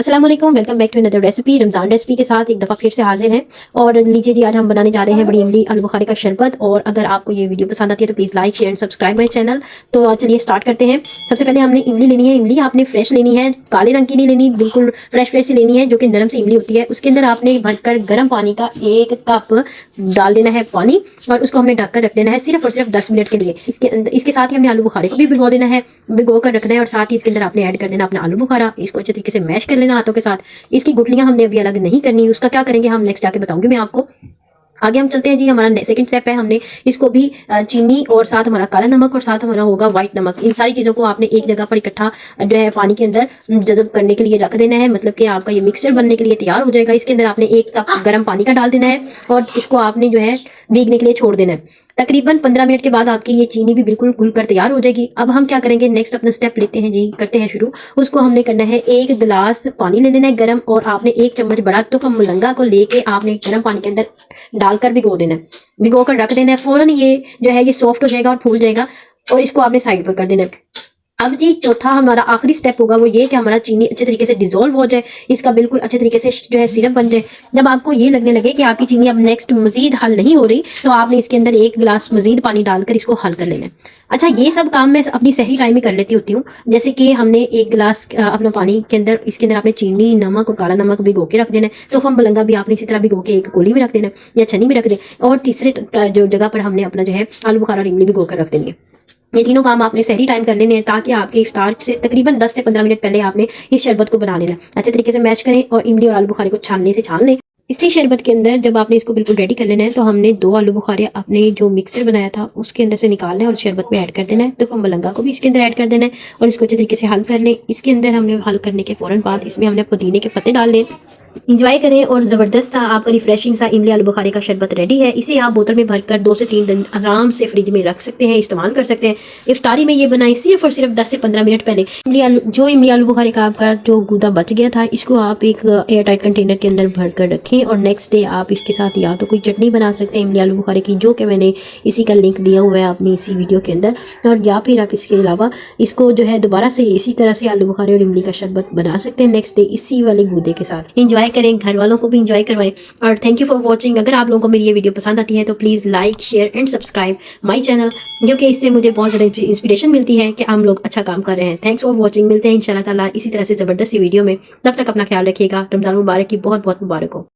अस्सलाम वालेकुम, welcome back to another recipe. Ramzan recipe के साथ एक दफ़ा फिर से हाजिर हैं। और लीजिए जी, आज हम बनाने जा रहे हैं बड़ी इमली आलू बुखारे का शरबत। और अगर आपको ये वीडियो पसंद आती है तो please like share and subscribe my channel. तो चलिए स्टार्ट करते हैं। सबसे पहले हमने इमली लेनी है। इमली आपने फ्रेश लेनी है, काले रंग की नहीं लेनी, बिल्कुल फ्रेश से लेनी है, जो कि नरम सी इमली होती है। उसके अंदर आपने भरकर गर्म पानी का 1 कप डाल देना है पानी, और उसको हमने ढककर रख देना है सिर्फ और सिर्फ 10 मिनट के लिए। इसके साथ ही हमने आलू बुखारे को भी भिगो देना है, भिगो कर रखना है। और साथ ही इसके अंदर आपने ऐड कर देना अपना आलू बुखारा। इसको अच्छे तरीके से मैश कर लेना हाथों के साथ। इसकी गुठलियां हमने अभी अलग नहीं करनी, उसका क्या करेंगे हम नेक्स्ट जाके बताऊंगी मैं आपको। आगे हम चलते हैं जी। हमारा सेकंड स्टेप है, हमने इसको भी चीनी और साथ हमारा काला नमक और साथ हमारा होगा व्हाइट नमक, इन सारी चीज़ों को आपने एक जगह पर इकट्ठा जो है पानी के अंदर जज़ब करने के लिए रख देना है। मतलब कि आपका ये मिक्सचर बनने के लिए तैयार हो जाएगा। इसके अंदर आपने 1 कप गर्म पानी का डाल देना है और इसको आपने जो है भीगने के लिए छोड़ देना है। तकरीबन 15 मिनट के बाद आपकी ये चीनी भी बिल्कुल घुलकर तैयार हो जाएगी। अब हम क्या करेंगे, नेक्स्ट अपना स्टेप लेते हैं जी, करते हैं शुरू। उसको हमने करना है 1 गिलास पानी ले लेना है गर्म, और आपने 1 चम्मच बड़ा तो कम मलंगा को लेके आपने गर्म पानी के अंदर डालकर भिगो देना है, भिगो कर रख देना है। फौरन ये जो है ये सॉफ्ट हो जाएगा और फूल जाएगा, और इसको आपने साइड पर कर देना है। अब जी चौथा हमारा आखिरी स्टेप होगा वो ये कि हमारा चीनी अच्छे तरीके से डिसॉल्व हो जाए, इसका बिल्कुल अच्छे तरीके से जो है सिरप बन जाए। जब आपको ये लगने लगे कि आपकी चीनी अब नेक्स्ट मजीद हल नहीं हो रही, तो आपने इसके अंदर 1 गिलास मजीद पानी डालकर इसको हल कर लेना है। अच्छा, ये सब काम मैं अपनी सहरी टाइम में कर लेती होती हूँ। जैसे कि हमने 1 गिलास अपना पानी के अंदर, इसके अंदर आपने चीनी, नमक और काला नमक भिगो के रख देना है। तो हम बलंगा भी आपने इसी तरह भिगो के एक कोली में रख देना है या छन्नी में रख दें। और तीसरे जो जगह पर हमने अपना जो है आलू बुखारा और इमली भिगो कर रख देनी है। ये तीनों काम आपने सहरी टाइम कर लेने हैं, ताकि आपके इफ्तार से तकरीबन 10 से 15 मिनट पहले आपने इस शरबत को बना लेना। अच्छे तरीके से मैश करें और इमली और आलू बुखारे को छानने से छान लें। इसी शरबत के अंदर जब आपने इसको बिल्कुल रेडी कर लेना है, तो हमने 2 आलू बुखारे अपने जो मिक्सर बनाया था उसके अंदर से निकालना है और शरबत में ऐड कर देना है। तो हम मलंगा को भी इसके अंदर ऐड कर देना है और इसको अच्छे तरीके से हल कर लें। इसके अंदर हमने हल करने के फ़ौरन बाद इसमें हमने पुदीने के पत्ते डाल लें। इंजॉय करें, और ज़बरदस्त था आपका रिफ्रेशिंग सा इमली आलू बुखारे का शरबत रेडी है। इसे आप बोतल में भरकर 2 से 3 दिन आराम से फ्रिज में रख सकते हैं, इस्तेमाल कर सकते हैं। इफ्तारी में ये बनाएं सिर्फ और सिर्फ 10 से 15 मिनट पहले। इमली आलू बुखारे का आपका जो गूदा बच गया था, इसको आप एक एयर टाइट कंटेनर के अंदर भर कर रखें, और नेक्स्ट डे आप इसके साथ या तो कोई चटनी बना सकते हैं इमली आलू बुखारे की, जो कि मैंने इसी का लिंक दिया हुआ है अपनी इसी वीडियो के अंदर। और या फिर आप इसके अलावा इसको जो है दोबारा से इसी तरह से आलू बुखारे और इमली का शरबत बना सकते हैं नेक्स्ट डे इसी वाले गूदे के साथ। इंजॉय करें, घर वालों को भी इंजॉय करवाएं। और थैंक यू फॉर वॉचिंग। अगर आप लोगों को मेरी ये वीडियो पसंद आती है तो please like share and subscribe my channel, क्योंकि इससे मुझे बहुत ज़्यादा इंस्पिरेशन मिलती है कि हम लोग अच्छा काम कर रहे हैं। Thanks for watching. मिलते हैं इंशाल्लाह ताला इसी तरह से ज़बरदस्त वीडियो में। तब तक अपना ख्याल रखिएगा। रमज़ान मुबारक की बहुत बहुत मुबारक हो।